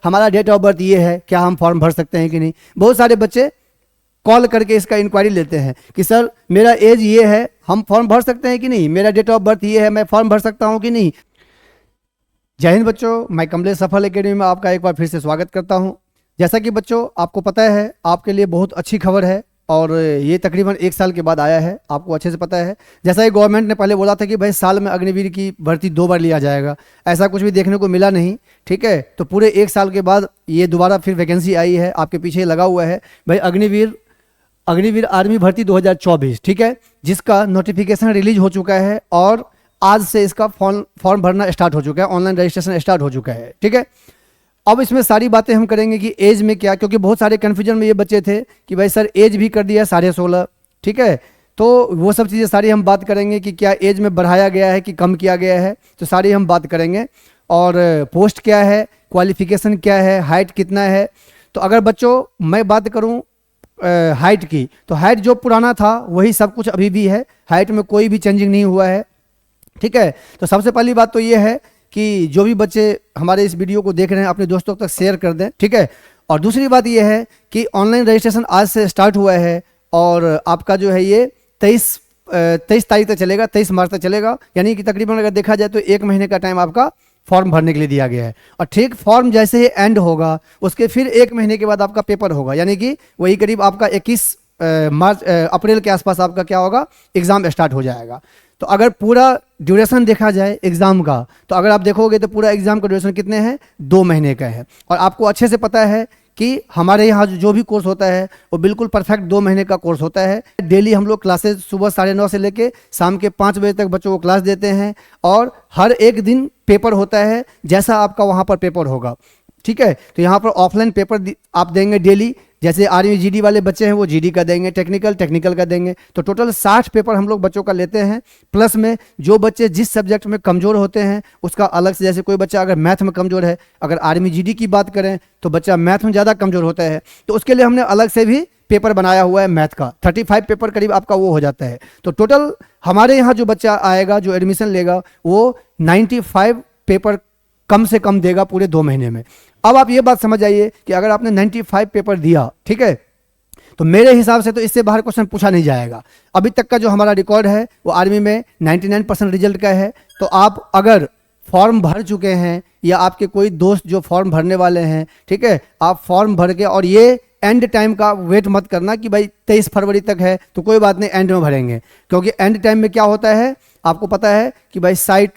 हमारा date of birth ये है, क्या हम फॉर्म भर सकते हैं कि नहीं। बहुत सारे बच्चे कॉल करके इसका इंक्वायरी लेते हैं कि सर मेरा एज ये है, हम फॉर्म भर सकते हैं कि नहीं, मेरा डेट ऑफ बर्थ ये है, मैं फॉर्म भर सकता हूँ कि नहीं। जय हिंद बच्चों, मैं कमलेश सफल एकेडमी में आपका एक बार फिर से स्वागत करता हूँ। जैसा कि बच्चों आपको पता है, आपके लिए बहुत अच्छी खबर है और ये तकरीबन 1 साल के बाद आया है, आपको अच्छे से पता है। जैसा कि गवर्नमेंट ने पहले बोला था कि भाई साल में अग्निवीर की भर्ती 2 बार लिया जाएगा, ऐसा कुछ भी देखने को मिला नहीं, ठीक है। तो पूरे 1 साल के बाद ये दोबारा फिर वैकेंसी आई है, आपके पीछे लगा हुआ है भाई अग्निवीर आर्मी भर्ती 2024, ठीक है, जिसका नोटिफिकेशन रिलीज हो चुका है और आज से इसका फॉर्म भरना स्टार्ट हो चुका है, ऑनलाइन रजिस्ट्रेशन स्टार्ट हो चुका है, ठीक है। अब इसमें सारी बातें हम करेंगे कि एज में क्या, क्योंकि बहुत सारे कन्फ्यूजन में ये बच्चे थे कि भाई सर एज भी कर दिया 16.5, ठीक है। तो वो सब चीज़ें सारी हम बात करेंगे कि क्या एज में बढ़ाया गया है कि कम किया गया है, तो सारी हम बात करेंगे। और पोस्ट क्या है, क्वालिफिकेशन क्या है, हाइट कितना है। तो अगर बच्चों मैं बात करूँ हाइट की, तो हाइट जो पुराना था वही सब कुछ अभी भी है, हाइट में कोई भी चेंजिंग नहीं हुआ है, ठीक है। तो सबसे पहली बात तो ये है कि जो भी बच्चे हमारे इस वीडियो को देख रहे हैं अपने दोस्तों तक शेयर कर दें, ठीक है। और दूसरी बात ये है कि ऑनलाइन रजिस्ट्रेशन आज से स्टार्ट हुआ है और आपका जो है ये 23 तारीख तक चलेगा, 23 मार्च तक चलेगा, यानी कि तकरीबन अगर देखा जाए तो 1 महीने का टाइम आपका फॉर्म भरने के लिए दिया गया है। और ठीक फॉर्म जैसे ही एंड होगा उसके फिर 1 महीने के बाद आपका पेपर होगा, यानी कि वही करीब आपका 21 अप्रैल के आसपास आपका क्या होगा, एग्ज़ाम स्टार्ट हो जाएगा। तो अगर पूरा ड्यूरेशन देखा जाए एग्ज़ाम का, तो अगर आप देखोगे तो पूरा एग्ज़ाम का ड्यूरेशन कितने हैं, 2 महीने का है। और आपको अच्छे से पता है कि हमारे यहाँ जो भी कोर्स होता है वो बिल्कुल परफेक्ट 2 महीने का कोर्स होता है। डेली हम लोग क्लासेज सुबह 9:30 से लेके शाम के 5 बजे तक बच्चों को क्लास देते हैं और हर एक दिन पेपर होता है, जैसा आपका वहाँ पर पेपर होगा, ठीक है। तो यहाँ पर ऑफलाइन पेपर आप देंगे डेली, जैसे आर्मी जीडी वाले बच्चे हैं वो जीडी का देंगे, टेक्निकल का देंगे। तो टोटल 60 पेपर हम लोग बच्चों का लेते हैं। प्लस में जो बच्चे जिस सब्जेक्ट में कमज़ोर होते हैं उसका अलग से, जैसे कोई बच्चा अगर मैथ में कमज़ोर है, अगर आर्मी जीडी की बात करें तो बच्चा मैथ में ज़्यादा कमज़ोर होता है, तो उसके लिए हमने अलग से भी पेपर बनाया हुआ है मैथ का। 35 पेपर करीब आपका वो हो जाता है। तो टोटल हमारे यहाँ जो बच्चा आएगा, जो एडमिशन लेगा, वो 95 पेपर कम से कम देगा पूरे 2 महीने में। अब आप ये बात समझ आइए कि अगर आपने 95 पेपर दिया, ठीक है, तो मेरे हिसाब से तो इससे बाहर क्वेश्चन पूछा नहीं जाएगा। अभी तक का जो हमारा रिकॉर्ड है वो आर्मी में 99% रिजल्ट का है। तो आप अगर फॉर्म भर चुके हैं या आपके कोई दोस्त जो फॉर्म भरने वाले हैं, ठीक है, आप फॉर्म भर के, और ये एंड टाइम का वेट मत करना कि भाई 23 फरवरी तक है तो कोई बात नहीं एंड में भरेंगे, क्योंकि एंड टाइम में क्या होता है आपको पता है कि भाई साइट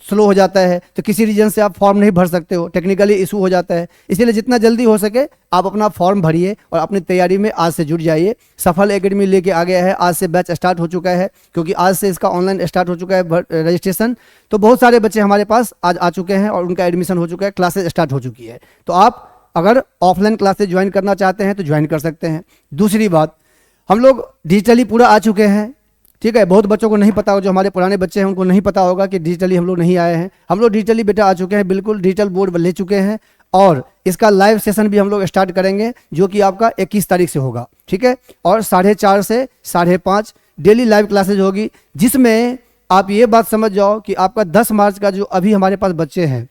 स्लो हो जाता है, तो किसी रीजन से आप फॉर्म नहीं भर सकते हो, टेक्निकली इशू हो जाता है। इसीलिए जितना जल्दी हो सके आप अपना फॉर्म भरिए और अपनी तैयारी में आज से जुट जाइए। सफल एकेडमी लेके आ गया है, आज से बैच स्टार्ट हो चुका है, क्योंकि आज से इसका ऑनलाइन स्टार्ट हो चुका है रजिस्ट्रेशन। तो बहुत सारे बच्चे हमारे पास आज आ चुके हैं और उनका एडमिशन हो चुका है, क्लासेज स्टार्ट हो चुकी है। तो आप अगर ऑफलाइन क्लासेज ज्वाइन करना चाहते हैं तो ज्वाइन कर सकते हैं। दूसरी बात, हम लोग डिजिटली पूरा आ चुके हैं, ठीक है। बहुत बच्चों को नहीं पता होगा, जो हमारे पुराने बच्चे हैं उनको नहीं पता होगा कि डिजिटली हम लोग नहीं आए हैं। हम लोग डिजिटली बेटा आ चुके हैं, बिल्कुल डिजिटल बोर्ड ले चुके हैं। और इसका लाइव सेशन भी हम लोग स्टार्ट करेंगे, जो कि आपका 21 तारीख से होगा, ठीक है। और 4:30 से 5:30 डेली लाइव क्लासेज होगी, जिसमें आप ये बात समझ जाओ कि आपका 10 मार्च का जो अभी हमारे पास बच्चे हैं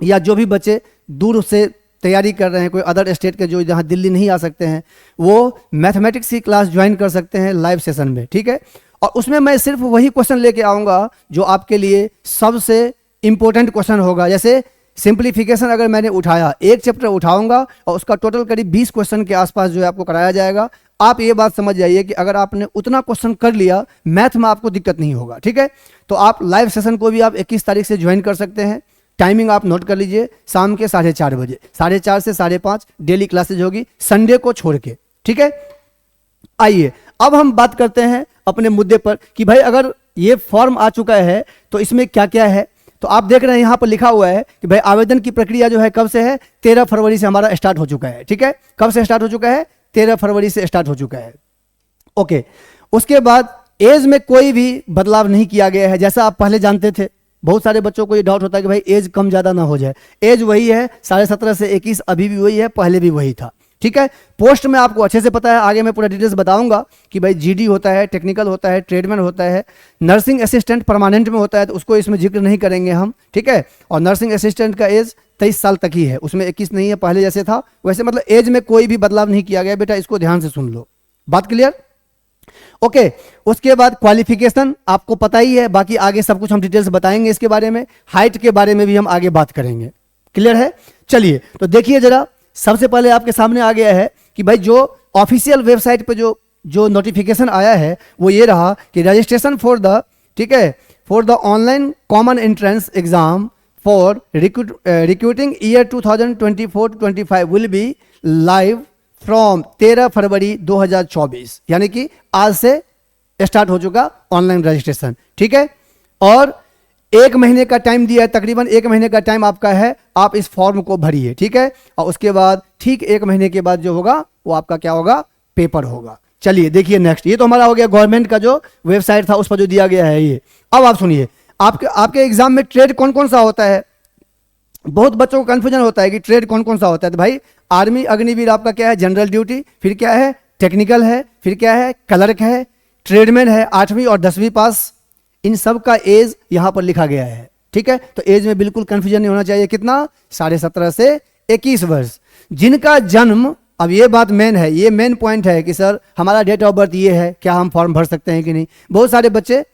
या जो भी बच्चे दूर से तैयारी कर रहे हैं, कोई अदर स्टेट के जो जहाँ दिल्ली नहीं आ सकते हैं, वो मैथमेटिक्स की क्लास ज्वाइन कर सकते हैं लाइव सेशन में, ठीक है। और उसमें मैं सिर्फ वही क्वेश्चन लेके आऊँगा जो आपके लिए सबसे इम्पोर्टेंट क्वेश्चन होगा। जैसे सिंप्लीफिकेशन अगर मैंने उठाया, एक चैप्टर उठाऊंगा और उसका टोटल करीब 20 क्वेश्चन के आसपास जो है आपको कराया जाएगा। आप ये बात समझ जाइए कि अगर आपने उतना क्वेश्चन कर लिया, मैथ में आपको दिक्कत नहीं होगा, ठीक है। तो आप लाइव सेशन को भी आप 21 तारीख से ज्वाइन कर सकते हैं। टाइमिंग आप नोट कर लीजिए, शाम के 4:30 बजे, 4:30 से 5:30 डेली क्लासेज होगी, संडे को छोड़ के, ठीक है। आइए अब हम बात करते हैं अपने मुद्दे पर कि भाई अगर ये फॉर्म आ चुका है तो इसमें क्या क्या है। तो आप देख रहे हैं यहाँ पर लिखा हुआ है कि भाई आवेदन की प्रक्रिया जो है कब से है, 13 फरवरी से हमारा स्टार्ट हो चुका है, ठीक है। कब से स्टार्ट हो चुका है, 13 फरवरी से स्टार्ट हो चुका है, ओके। उसके बाद एज में कोई भी बदलाव नहीं किया गया है, जैसा आप पहले जानते थे। बहुत सारे बच्चों को ये डाउट होता है कि भाई एज कम ज़्यादा ना हो जाए। एज वही है, 17.5 से 21, अभी भी वही है, पहले भी वही था, ठीक है। पोस्ट में आपको अच्छे से पता है, आगे मैं पूरा डिटेल्स बताऊंगा कि भाई जीडी होता है, टेक्निकल होता है, ट्रेडमैन होता है, नर्सिंग असिस्टेंट परमानेंट में होता है तो उसको इसमें जिक्र नहीं करेंगे हम, ठीक है। और नर्सिंग असिस्टेंट का एज 23 साल तक ही है, उसमें 21 नहीं है, पहले जैसे था वैसे, मतलब एज में कोई भी बदलाव नहीं किया गया बेटा, इसको ध्यान से सुन लो, बात क्लियर। ओके उसके बाद क्वालिफिकेशन आपको पता ही है, बाकी आगे सब कुछ हम डिटेल्स बताएंगे इसके बारे में, हाइट के बारे में भी हम आगे बात करेंगे, क्लियर है। चलिए तो देखिए जरा, सबसे पहले आपके सामने आ गया है कि भाई जो ऑफिशियल वेबसाइट पे जो नोटिफिकेशन आया है वो ये रहा कि रजिस्ट्रेशन फॉर द, ठीक है, for the online common entrance exam for recruiting year 2024-25 will be live from 13 फरवरी 2024, यानी कि आज से स्टार्ट हो चुका ऑनलाइन रजिस्ट्रेशन, ठीक है। और 1 महीने का टाइम दिया है, तकरीबन 1 महीने का टाइम आपका है, आप इस फॉर्म को भरिए, ठीक है। और उसके बाद ठीक 1 महीने के बाद जो होगा वो आपका क्या होगा, पेपर होगा। चलिए देखिए नेक्स्ट, ये तो हमारा हो गया गवर्नमेंट का जो वेबसाइट था उस पर जो दिया गया है ये। अब आप सुनिए, आपके एग्जाम में ट्रेड कौन कौन सा होता है, बहुत बच्चों को कंफ्यूजन होता है कि ट्रेड कौन कौन सा होता है। तो भाई आर्मी अग्निवीर आपका क्या है, जनरल ड्यूटी, फिर क्या है टेक्निकल है, फिर क्या है क्लर्क है, ट्रेडमैन है 8वीं और 10वीं पास, इन सब का एज यहां पर लिखा गया है, ठीक है। तो एज में बिल्कुल कंफ्यूजन नहीं होना चाहिए, कितना 17.5 से 21 वर्ष। जिनका जन्म, अब ये बात मेन है, ये मेन पॉइंट है कि सर हमारा डेट ऑफ बर्थ ये है, क्या हम फॉर्म भर सकते हैं कि नहीं। बहुत सारे बच्चे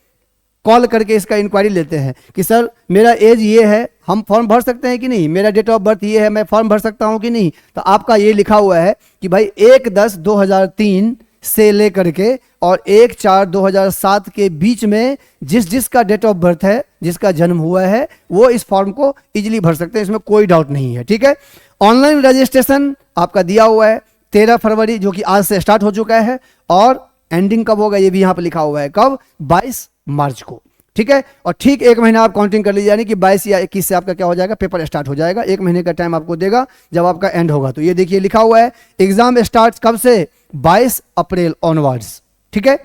कॉल करके इसका इंक्वायरी लेते हैं कि सर मेरा एज ये है, हम फॉर्म भर सकते हैं कि नहीं, मेरा डेट ऑफ बर्थ ये है, मैं फॉर्म भर सकता हूं कि नहीं। तो आपका ये लिखा हुआ है कि भाई 1/10/2003 से लेकर के और 1/4/2007 के बीच में जिसका डेट ऑफ बर्थ है, जिसका जन्म हुआ है, वो इस फॉर्म को इजीली भर सकते हैं, इसमें कोई डाउट नहीं है, ठीक है। ऑनलाइन रजिस्ट्रेशन आपका दिया हुआ है 13 फरवरी, जो कि आज से स्टार्ट हो चुका है, और एंडिंग कब होगा ये भी यहां पर लिखा हुआ है, कब, 22 मार्च को, ठीक है। और ठीक 1 महीना आप काउंटिंग कर लीजिए, यानी कि 22 या 21 से आपका क्या हो जाएगा, पेपर स्टार्ट हो जाएगा। 1 महीने का टाइम आपको देगा जब आपका एंड होगा। तो ये देखिए लिखा हुआ है एग्जाम स्टार्ट कब से, 22 अप्रैल ऑनवर्ड्स, ठीक है,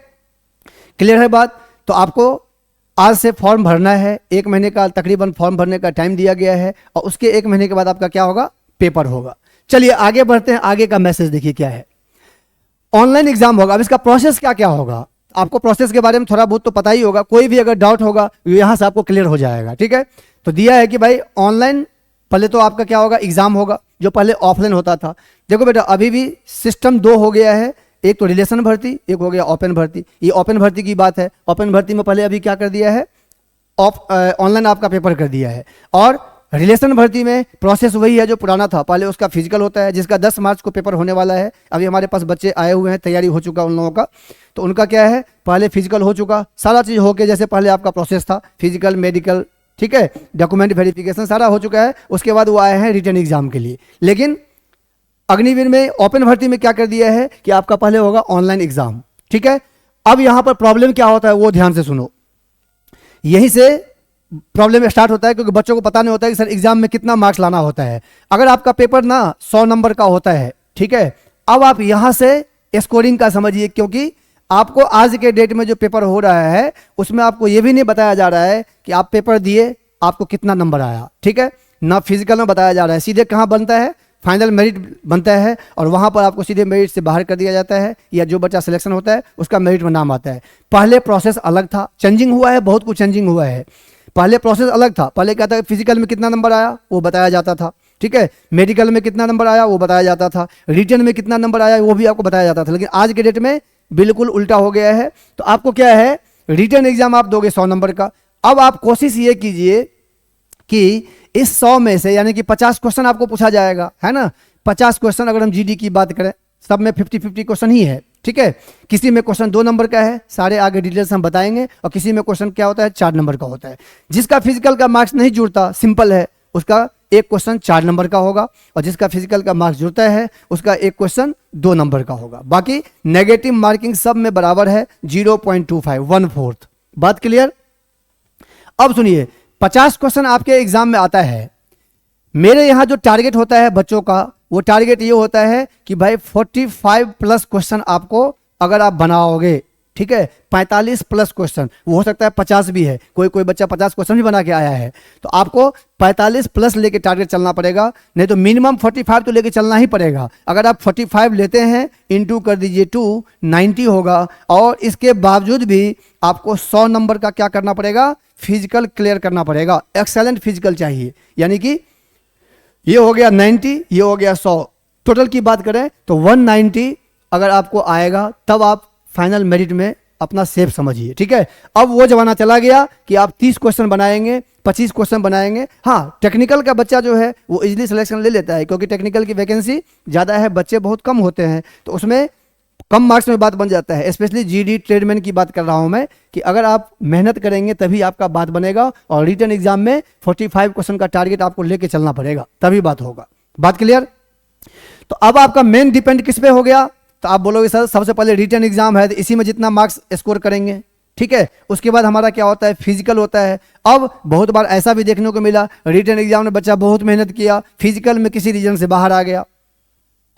क्लियर है बात। तो आपको आज से फॉर्म भरना है, 1 महीने का तकरीबन फॉर्म भरने का टाइम दिया गया है, और उसके 1 महीने के बाद आपका क्या होगा, पेपर होगा। चलिए आगे बढ़ते हैं, आगे का मैसेज देखिए क्या है। ऑनलाइन एग्जाम होगा, अब इसका प्रोसेस क्या क्या होगा, आपको प्रोसेस के बारे में थोड़ा बहुत तो पता ही होगा, कोई भी अगर डाउट होगा यहां से आपको क्लियर हो जाएगा, ठीक है। तो दिया है कि भाई ऑनलाइन पहले तो आपका क्या होगा, एग्जाम होगा, जो पहले ऑफलाइन होता था। देखो बेटा अभी भी सिस्टम 2 हो गया है, एक तो रिलेशन भर्ती, एक हो गया ओपन भर्ती। ये ओपन भर्ती की बात है, ओपन भर्ती में पहले अभी क्या कर दिया है, ऑनलाइन आपका पेपर कर दिया है। और रिलेशन भर्ती में प्रोसेस वही है जो पुराना था, पहले उसका फिजिकल होता है, जिसका 10 मार्च को पेपर होने वाला है। अभी हमारे पास बच्चे आए हुए हैं, तैयारी हो चुका उन लोगों का, तो उनका क्या है, पहले फिजिकल हो चुका, सारा चीज़ होके जैसे पहले आपका प्रोसेस था, फिजिकल मेडिकल, ठीक है, डॉक्यूमेंट वेरिफिकेशन सारा हो चुका है। उसके बाद वो आए हैं रिटर्न एग्जाम के लिए। लेकिन अग्निवीर में ओपन भर्ती में क्या कर दिया है कि आपका पहले होगा ऑनलाइन एग्जाम, ठीक है। अब यहां पर प्रॉब्लम क्या होता है वो ध्यान से सुनो, यहीं से प्रॉब्लम स्टार्ट होता है, क्योंकि बच्चों को पता नहीं होता है कि सर एग्जाम में कितना मार्क्स लाना होता है। अगर आपका पेपर ना 100 नंबर का होता है, ठीक है, अब आप यहां से स्कोरिंग का समझिए, क्योंकि आपको आज के डेट में जो पेपर हो रहा है उसमें आपको यह भी नहीं बताया जा रहा है कि आप पेपर दिए आपको कितना नंबर आया, ठीक है, ना फिजिकल में बताया जा रहा है, सीधे कहां बनता है, फाइनल मेरिट बनता है, और वहां पर आपको सीधे मेरिट से बाहर कर दिया जाता है, या जो बच्चा सिलेक्शन होता है उसका मेरिट में नाम आता है। पहले प्रोसेस अलग था, चेंजिंग हुआ है, बहुत कुछ चेंजिंग हुआ है। पहले प्रोसेस अलग था, पहले क्या था, फिजिकल में कितना नंबर आया वो बताया जाता था, ठीक है, मेडिकल में कितना नंबर आया वो बताया जाता था, रिटर्न में कितना नंबर आया वो भी आपको बताया जाता था। लेकिन आज के डेट में बिल्कुल उल्टा हो गया है। तो आपको क्या है, रिटर्न एग्जाम आप दोगे 100 नंबर का। अब आप कोशिश ये कीजिए कि इस 100 में से, यानी कि 50 क्वेश्चन आपको पूछा जाएगा, है ना, 50 क्वेश्चन अगर हम जीडी की बात करें, सब में 50-50 क्वेश्चन ही है, ठीक है। किसी में क्वेश्चन 2 नंबर का है, सारे आगे डिटेल्स हम बताएंगे, और किसी में क्वेश्चन क्या होता है 4 नंबर का होता है। जिसका फिजिकल का मार्क्स नहीं जुड़ता, सिंपल है, उसका एक क्वेश्चन 4 नंबर का होगा, और जिसका फिजिकल का मार्क्स जुड़ता है उसका एक क्वेश्चन 2 नंबर का होगा। बाकी नेगेटिव मार्किंग सब में बराबर है 0.25, 1/4। बात क्लियर। अब सुनिए, 50 क्वेश्चन आपके एग्जाम में आता है। मेरे यहां जो टारगेट होता है बच्चों का, वो टारगेट ये होता है कि भाई 45+ क्वेश्चन आपको अगर आप बनाओगे ठीक है, 45 प्लस क्वेश्चन, वो हो सकता है 50 भी है, कोई कोई बच्चा 50 क्वेश्चन भी बना के आया है, तो आपको 45 प्लस लेके टारगेट चलना पड़ेगा, नहीं तो मिनिमम 45 तो लेके चलना ही पड़ेगा। अगर आप 45 लेते हैं, इंटू कर दीजिए 2, 90 होगा, और इसके बावजूद भी आपको 100 नंबर का क्या करना पड़ेगा, फिजिकल क्लियर करना पड़ेगा। एक्सेलेंट फिजिकल चाहिए, यानी कि ये हो गया 90, ये हो गया 100, टोटल की बात करें तो 190 अगर आपको आएगा तब आप फाइनल मेरिट में अपना सेफ समझिए। ठीक है, अब वो जमाना चला गया कि आप 30 क्वेश्चन बनाएंगे, 25 क्वेश्चन बनाएंगे। हाँ, टेक्निकल का बच्चा जो है वो इजीली सिलेक्शन ले लेता है, क्योंकि टेक्निकल की वैकेंसी ज़्यादा है, बच्चे बहुत कम होते हैं, तो उसमें कम मार्क्स में बात बन जाता है। स्पेशली जीडी ट्रेडमैन की बात कर रहा हूं मैं, कि अगर आप मेहनत करेंगे तभी आपका बात बनेगा, और रिटन एग्जाम में 45 क्वेश्चन का टारगेट आपको लेके चलना पड़ेगा, तभी बात होगा। बात क्लियर? तो अब आपका मेन डिपेंड किस पे हो गया, तो आप बोलोगे सर सबसे पहले रिटन एग्जाम है तो इसी में जितना मार्क्स स्कोर करेंगे, ठीक है, उसके बाद हमारा क्या होता है, फिजिकल होता है। अब बहुत बार ऐसा भी देखने को मिला, रिटन एग्जाम में बच्चा बहुत मेहनत किया, फिजिकल में किसी रीजन से बाहर आ गया,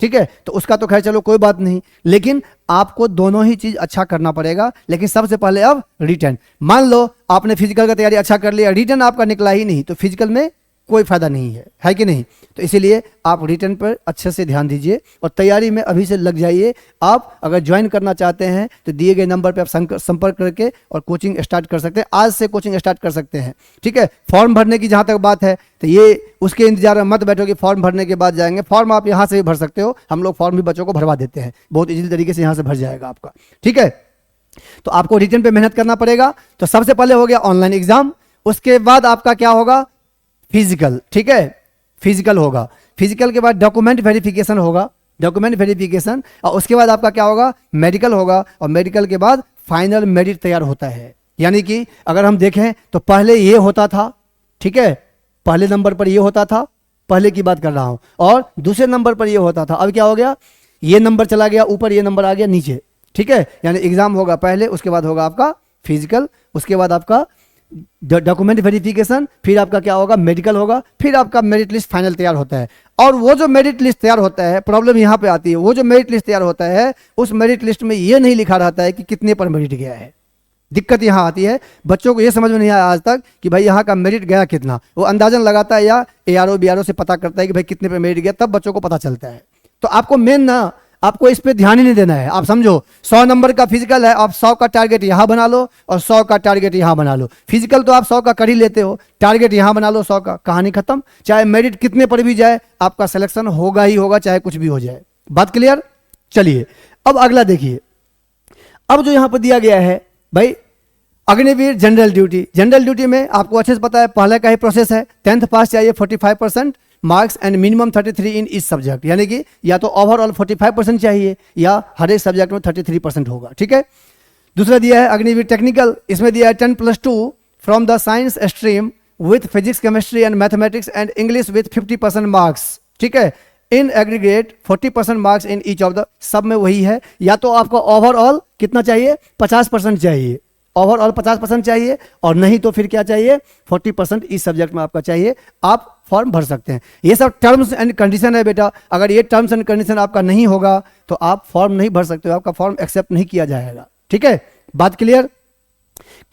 ठीक है, तो उसका तो खैर चलो कोई बात नहीं, लेकिन आपको दोनों ही चीज अच्छा करना पड़ेगा। लेकिन सबसे पहले अब रिटन, मान लो आपने फिजिकल का तैयारी अच्छा कर लिया, रिटन आपका निकला ही नहीं, तो फिजिकल में कोई फायदा नहीं है कि नहीं? तो इसीलिए आप रिटन पर अच्छे से ध्यान दीजिए और तैयारी में अभी से लग जाइए। आप अगर ज्वाइन करना चाहते हैं तो दिए गए नंबर पर आप संपर्क करके और कोचिंग स्टार्ट कर सकते हैं, आज से कोचिंग स्टार्ट कर सकते हैं। ठीक है, फॉर्म भरने की जहाँ तक बात है तो ये उसके इंतजार में मत बैठो कि फॉर्म भरने के बाद जाएंगे, फॉर्म आप यहाँ से भी भर सकते हो, हम लोग फॉर्म भी बच्चों को भरवा देते हैं, बहुत इजीली तरीके से यहाँ से भर जाएगा आपका। ठीक है, तो आपको रिटन पे मेहनत करना पड़ेगा। तो सबसे पहले हो गया ऑनलाइन एग्जाम, उसके बाद आपका क्या होगा, फिजिकल। ठीक है, फिजिकल होगा, फिजिकल के बाद डॉक्यूमेंट वेरिफिकेशन होगा, डॉक्यूमेंट वेरिफिकेशन, और उसके बाद आपका क्या होगा, मेडिकल होगा, और मेडिकल के बाद फाइनल मेरिट तैयार होता है। यानी कि अगर हम देखें तो पहले ये होता था, ठीक है, पहले नंबर पर ये होता था, पहले की बात कर रहा हूं, और दूसरे नंबर पर ये होता था, अब क्या हो गया, ये नंबर चला गया ऊपर, ये नंबर आ गया नीचे। ठीक है, यानी एग्जाम होगा पहले, उसके बाद होगा आपका फिजिकल, उसके बाद आपका डॉक्यूमेंट वेरिफिकेशन, फिर आपका क्या होगा, मेडिकल होगा, फिर आपका मेरिट लिस्ट फाइनल तैयार होता है। और वो जो मेरिट लिस्ट तैयार होता है, प्रॉब्लम यहाँ पे आती है, वो जो मेरिट लिस्ट तैयार होता है उस मेरिट लिस्ट में ये नहीं लिखा रहता है कि कितने पर मेरिट गया है। दिक्कत यहाँ आती है, बच्चों को ये समझ में नहीं आया आज तक कि भाई यहाँ का मेरिट गया कितना, वो अंदाजन लगाता है या ARO BRO से पता करता है कि भाई कितने पे मेरिट गया, तब बच्चों को पता चलता है। तो आपको मेन ना, आपको इस पे ध्यान ही नहीं देना है। आप समझो 100 नंबर का फिजिकल है, आप 100 का टारगेट यहाँ बना लो और 100 का टारगेट यहाँ बना लो। फिजिकल तो आप 100 का कर ही लेते हो, टारगेट यहाँ बना लो 100 का, कहानी खत्म। चाहे मेरिट कितने पर भी जाए आपका सिलेक्शन होगा ही होगा, चाहे कुछ भी हो जाए। बात क्लियर? चलिए अब अगला देखिए, अब जो यहाँ पर दिया गया है भाई, Agniveer general duty. General duty में आपको अच्छे से पता है, पहले का ही प्रोसेस है, 10th पास चाहिए, 45% marks and minimum 33 in each subject, यानी कि या तो ओवरऑल 45% चाहिए या हर एक सब्जेक्ट में 33% होगा। ठीक है, दूसरा दिया है अग्निवीर टेक्निकल, इसमें दिया है 10+2 from the science stream with physics, chemistry and mathematics and English with 50% marks. ठीक है, in aggregate 40% marks in each of the, सब में वही है, या तो आपको ओवरऑल कितना चाहिए, 50% चाहिए, ओवरऑल 50% चाहिए, और नहीं तो फिर क्या चाहिए, 40% इस सब्जेक्ट में आपका चाहिए, आप फॉर्म भर सकते हैं। ये सब टर्म्स एंड कंडीशन है बेटा, अगर ये टर्म्स एंड कंडीशन आपका नहीं होगा तो आप फॉर्म नहीं भर सकते हो, आपका फॉर्म एक्सेप्ट नहीं किया जाएगा। ठीक है, बात क्लियर?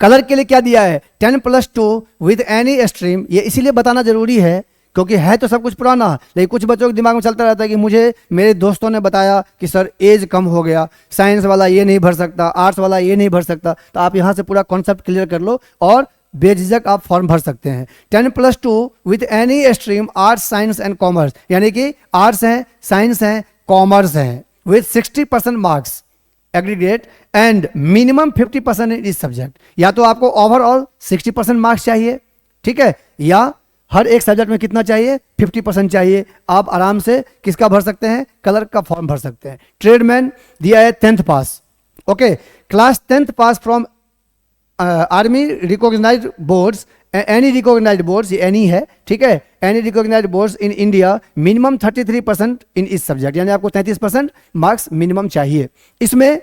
कलर के लिए क्या दिया है, 10+2 विद एनी स्ट्रीम, ये इसीलिए बताना जरूरी है क्योंकि है तो सब कुछ पुराना, लेकिन कुछ बच्चों के दिमाग में चलता रहता है कि मुझे मेरे दोस्तों ने बताया कि सर एज कम हो गया, साइंस वाला ये नहीं भर सकता, आर्ट्स वाला ये नहीं भर सकता। तो आप यहाँ से पूरा कॉन्सेप्ट क्लियर कर लो और बेझिझक आप फॉर्म भर सकते हैं। 10+2 with any stream, arts, science and commerce, यानी कि आर्ट्स हैं, साइंस हैं, कॉमर्स हैं, with 60% marks aggregate and minimum 50% इन इस सब्जेक्ट। या तो आपको ओवरऑल 60% मार्क्स चाहिए, ठीक है, या हर एक सब्जेक्ट में कितना चाहिए, 50% चाहिए। आप आराम से किसका भर सकते हैं, कलर का फॉर्म भर सकते हैं। ट्रेडमैन दिया है 10th pass, okay, class 10th pass from army recognised boards, any recognised boards, ये एनी है, ठीक है, any recognised boards in India, minimum 33% in इस सब्जेक्ट, यानी आपको 33% मार्क्स मिनिमम चाहिए। इसमें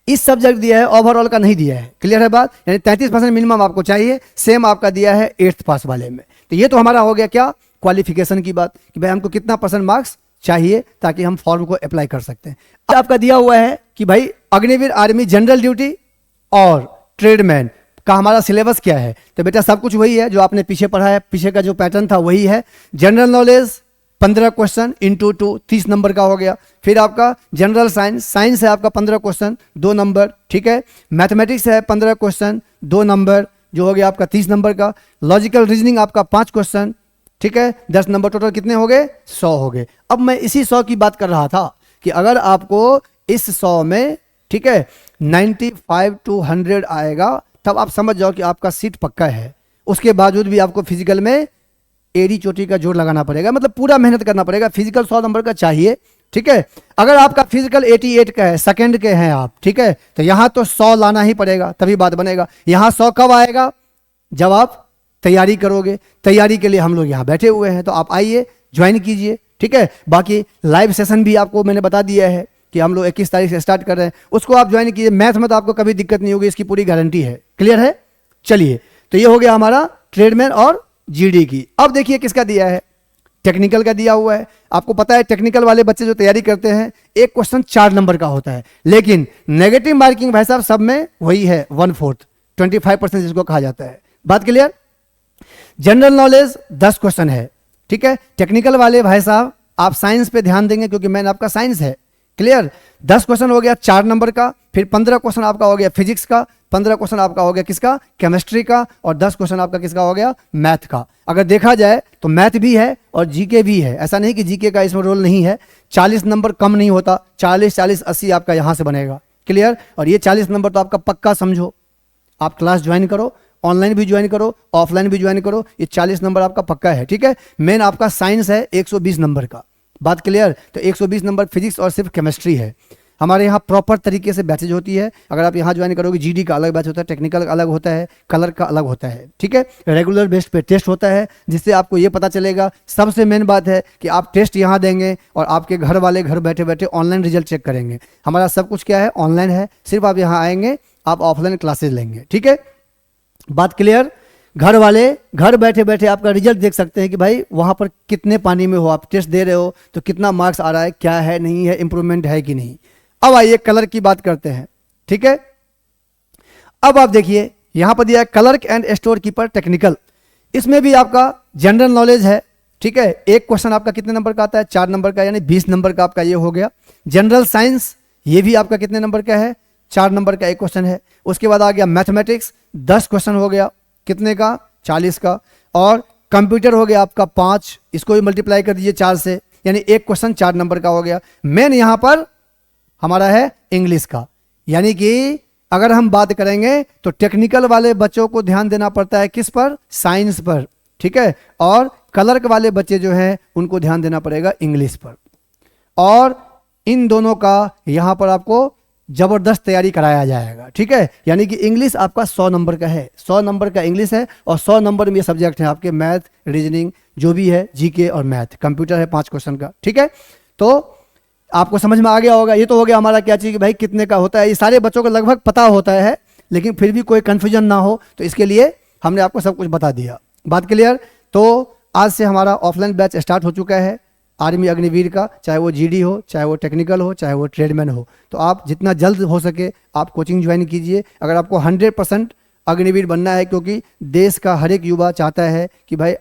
इस सब्जेक्ट दिया है, ओवरऑल का नहीं दिया है, क्लियर है बात, यानी 33% मिनिमम आपको चाहिए। सेम आपका दिया है 8th पास वाले में। तो ये तो हमारा हो गया क्या, क्वालिफिकेशन की बात कि भाई हमको कितना % मार्क्स चाहिए ताकि हम फॉर्म को अप्लाई कर सकते हैं। अब आपका दिया हुआ है कि भाई अग्निवीर आर्मी जनरल ड्यूटी और ट्रेडमैन का हमारा सिलेबस क्या है। तो बेटा सब कुछ वही है जो आपने पीछे पढ़ा है, पीछे का जो पैटर्न था वही है। General knowledge 15 question into 2 30 number का हो गया। फिर आपका जनरल साइंस, साइंस है आपका 15 क्वेश्चन 2 नंबर, ठीक है। मैथमेटिक्स है 15 क्वेश्चन 2 नंबर, जो हो गया आपका 30 नंबर का। लॉजिकल रीजनिंग आपका 5 क्वेश्चन, ठीक है, 10 नंबर। टोटल कितने हो गए? 100 हो गए। अब मैं इसी 100 की बात कर रहा था कि अगर आपको इस 100 में, ठीक है, 95 to 100 आएगा तब आप समझ जाओ कि आपका सीट पक्का है। उसके बावजूद भी आपको फिजिकल में एड़ी चोटी का जोर लगाना पड़ेगा, मतलब पूरा मेहनत करना पड़ेगा। फिजिकल 100 नंबर का चाहिए, ठीक है। अगर आपका फिजिकल 88 का है, सेकंड के हैं आप, ठीक है, तो यहां तो 100 लाना ही पड़ेगा तभी बात बनेगा। यहां 100 कब आएगा? जब आप तैयारी करोगे। तैयारी के लिए हम लोग यहाँ बैठे हुए हैं, तो आप आइए ज्वाइन कीजिए, ठीक है। बाकी लाइव सेशन भी आपको मैंने बता दिया है कि हम लोग 21 तारीख से स्टार्ट कर रहे हैं, उसको आप ज्वाइन कीजिए। मैथ में तो आपको कभी दिक्कत नहीं होगी, इसकी पूरी गारंटी है। क्लियर है? चलिए, तो ये हो गया हमारा ट्रेडमैन और जीडी की। अब देखिए किसका दिया है, टेक्निकल का दिया हुआ है। आपको पता है टेक्निकल वाले बच्चे जो तैयारी करते हैं एक क्वेश्चन 4 नंबर का होता है, लेकिन नेगेटिव मार्किंग भाई साहब सब में वही है 1/4 25% जिसको कहा जाता है। बात क्लियर? जनरल नॉलेज 10 क्वेश्चन है, ठीक है। टेक्निकल वाले भाई साहब आप साइंस पे ध्यान देंगे क्योंकि मैंने आपका साइंस है। क्लियर? 10 क्वेश्चन हो गया 4 नंबर का, फिर 15 क्वेश्चन आपका हो गया फिजिक्स का, 15 क्वेश्चन आपका हो गया किसका? केमिस्ट्री का, और 10 क्वेश्चन आपका किसका हो गया? मैथ का। अगर देखा जाए तो मैथ भी है और जीके भी है, ऐसा नहीं कि जीके का इसमें रोल नहीं है। 40 नंबर कम नहीं होता, 40 40 80 आपका यहां से बनेगा। क्लियर? और ये 40 नंबर तो आपका पक्का समझो। आप क्लास ज्वाइन करो, ऑनलाइन भी ज्वाइन करो, ऑफलाइन भी ज्वाइन करो, ये 40 नंबर आपका पक्का है, ठीक है। मेन आपका साइंस है 120 नंबर का। बात क्लियर? तो 120 नंबर फिजिक्स और सिर्फ केमिस्ट्री है। हमारे यहाँ प्रॉपर तरीके से बैचेज होती है। अगर आप यहाँ ज्वाइन करोगे, जीडी का अलग बैच होता है, टेक्निकल का अलग होता है, कलर का अलग होता है, ठीक है। रेगुलर बेस्ड पे टेस्ट होता है, जिससे आपको ये पता चलेगा। सबसे मेन बात है कि आप टेस्ट यहाँ देंगे और आपके घर वाले घर बैठे बैठे ऑनलाइन रिजल्ट चेक करेंगे। हमारा सब कुछ क्या है? ऑनलाइन है। सिर्फ आप यहाँ आएंगे, आप ऑफलाइन क्लासेज लेंगे, ठीक है। बात क्लियर? घर वाले घर बैठे बैठे आपका रिजल्ट देख सकते हैं कि भाई वहां पर कितने पानी में हो, आप टेस्ट दे रहे हो तो कितना मार्क्स आ रहा है, क्या है, नहीं है, इंप्रूवमेंट है कि नहीं। अब आइए कलर की बात करते हैं, ठीक है। अब आप देखिए यहां पर दिया है clerk and store keeper technical. इसमें भी आपका जनरल नॉलेज है, ठीक है। एक क्वेश्चन आपका कितने नंबर का आता है? 4 नंबर का, यानी 20 नंबर का आपका ये हो गया। जनरल साइंस ये भी आपका कितने नंबर का है? 4 नंबर का एक क्वेश्चन है। उसके बाद आ गया मैथमेटिक्स 10 क्वेश्चन हो गया, कितने का? 40 का। और कंप्यूटर हो गया आपका 5, इसको भी मल्टीप्लाई कर दीजिए 4 से, यानी एक क्वेश्चन 4 नंबर का हो गया। मेन यहां पर हमारा है इंग्लिश का, यानी कि अगर हम बात करेंगे तो टेक्निकल वाले बच्चों को ध्यान देना पड़ता है किस पर? साइंस पर, ठीक है। और क्लर्क वाले बच्चे जो हैं उनको ध्यान देना पड़ेगा इंग्लिश पर। और इन दोनों का यहां पर आपको जबरदस्त तैयारी कराया जाएगा, ठीक है। यानी कि इंग्लिश आपका 100 नंबर का है, 100 नंबर का इंग्लिश है, और 100 नंबर में ये सब्जेक्ट है आपके मैथ, रीजनिंग जो भी है, जीके और मैथ। कंप्यूटर है 5 क्वेश्चन का, ठीक है। तो आपको समझ में आ गया होगा। ये तो हो गया हमारा क्या चीज़ कि भाई कितने का होता है। ये सारे बच्चों को लगभग पता होता है, लेकिन फिर भी कोई कन्फ्यूजन ना हो तो इसके लिए हमने आपको सब कुछ बता दिया। बात क्लियर? तो आज से हमारा ऑफलाइन बैच स्टार्ट हो चुका है आर्मी अग्निवीर का, चाहे वो जीडी हो, चाहे वो टेक्निकल हो, चाहे वो ट्रेडमैन हो। तो आप जितना जल्द हो सके आप कोचिंग ज्वाइन कीजिए। अगर आपको 100% अग्निवीर बनना है, क्योंकि देश का हर एक युवा चाहता है कि भाई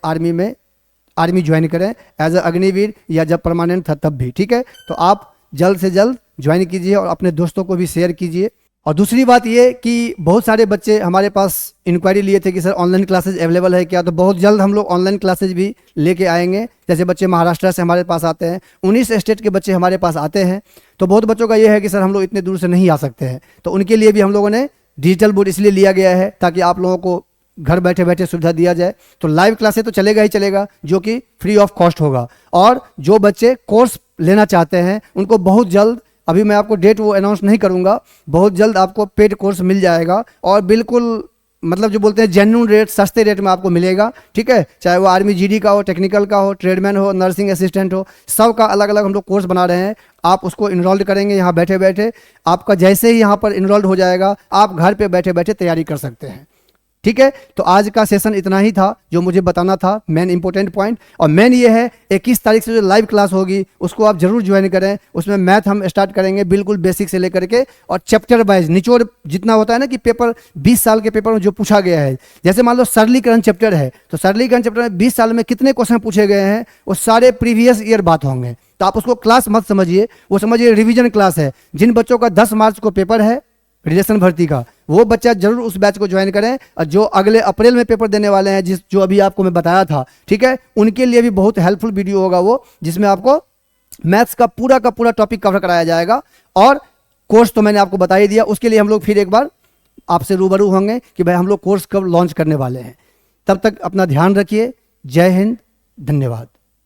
आर्मी ज्वाइन करें एज अ अग्निवीर, या जब परमानेंट था तब भी, ठीक है। तो आप जल्द से जल्द ज्वाइन कीजिए और अपने दोस्तों को भी शेयर कीजिए। और दूसरी बात ये कि बहुत सारे बच्चे हमारे पास इंक्वायरी लिए थे कि सर ऑनलाइन क्लासेज अवेलेबल है क्या, तो बहुत जल्द हम लोग ऑनलाइन क्लासेज भी लेके आएंगे। जैसे बच्चे महाराष्ट्र से हमारे पास आते हैं, 19 स्टेट के बच्चे हमारे पास आते हैं। तो बहुत बच्चों का ये है कि सर हम लोग इतने दूर से नहीं आ सकते हैं, तो उनके लिए भी हम लोगों ने डिजिटल बोर्ड इसलिए लिया गया है ताकि आप लोगों को घर बैठे बैठे सुविधा दिया जाए। तो लाइव क्लासेस तो चलेगा ही चलेगा, जो कि फ्री ऑफ कॉस्ट होगा। और जो बच्चे कोर्स लेना चाहते हैं उनको बहुत जल्द, अभी मैं आपको डेट वो अनाउंस नहीं करूंगा, बहुत जल्द आपको पेड कोर्स मिल जाएगा, और बिल्कुल मतलब जो बोलते हैं जेन्युइन रेट, सस्ते रेट में आपको मिलेगा, ठीक है। चाहे वो आर्मी जीडी का हो, टेक्निकल का हो, ट्रेडमैन हो, नर्सिंग असिस्टेंट हो, सब का अलग अलग हम लोग कोर्स बना रहे हैं। आप उसको इनरोल्ड करेंगे यहाँ बैठे बैठे, आपका जैसे ही यहाँ पर इनरोल्ड हो जाएगा आप घर पे बैठे बैठे तैयारी कर सकते हैं। ठीक है, तो आज का सेशन इतना ही था जो मुझे बताना था, मेन इंपॉर्टेंट पॉइंट। और मेन ये है 21 तारीख से जो लाइव क्लास होगी उसको आप जरूर ज्वाइन करें। उसमें मैथ हम स्टार्ट करेंगे बिल्कुल बेसिक से लेकर के, और चैप्टर वाइज निचोड़ जितना होता है ना कि पेपर 20 साल के पेपर में जो पूछा गया है, जैसे मान लो सरलीकरण चैप्टर है, तो सरलीकरण चैप्टर में 20 साल में कितने क्वेश्चन पूछे गए हैं वो सारे प्रीवियस ईयर बात होंगे। तो आप उसको क्लास मत समझिए, वो समझिए रिवीजन क्लास है। जिन बच्चों का 10 मार्च को पेपर है रिलेशन भर्ती का, वो बच्चा जरूर उस बैच को ज्वाइन करें। और जो अगले अप्रैल में पेपर देने वाले हैं, जो अभी आपको मैं बताया था, ठीक है, उनके लिए भी बहुत हेल्पफुल वीडियो होगा वो, जिसमें आपको मैथ्स का पूरा टॉपिक कवर कराया जाएगा। और कोर्स तो मैंने आपको बता ही दिया, उसके लिए हम लोग फिर एक बार आपसे रूबरू होंगे कि भाई हम लोग कोर्स कब लॉन्च करने वाले हैं। तब तक अपना ध्यान रखिए। जय हिंद, धन्यवाद।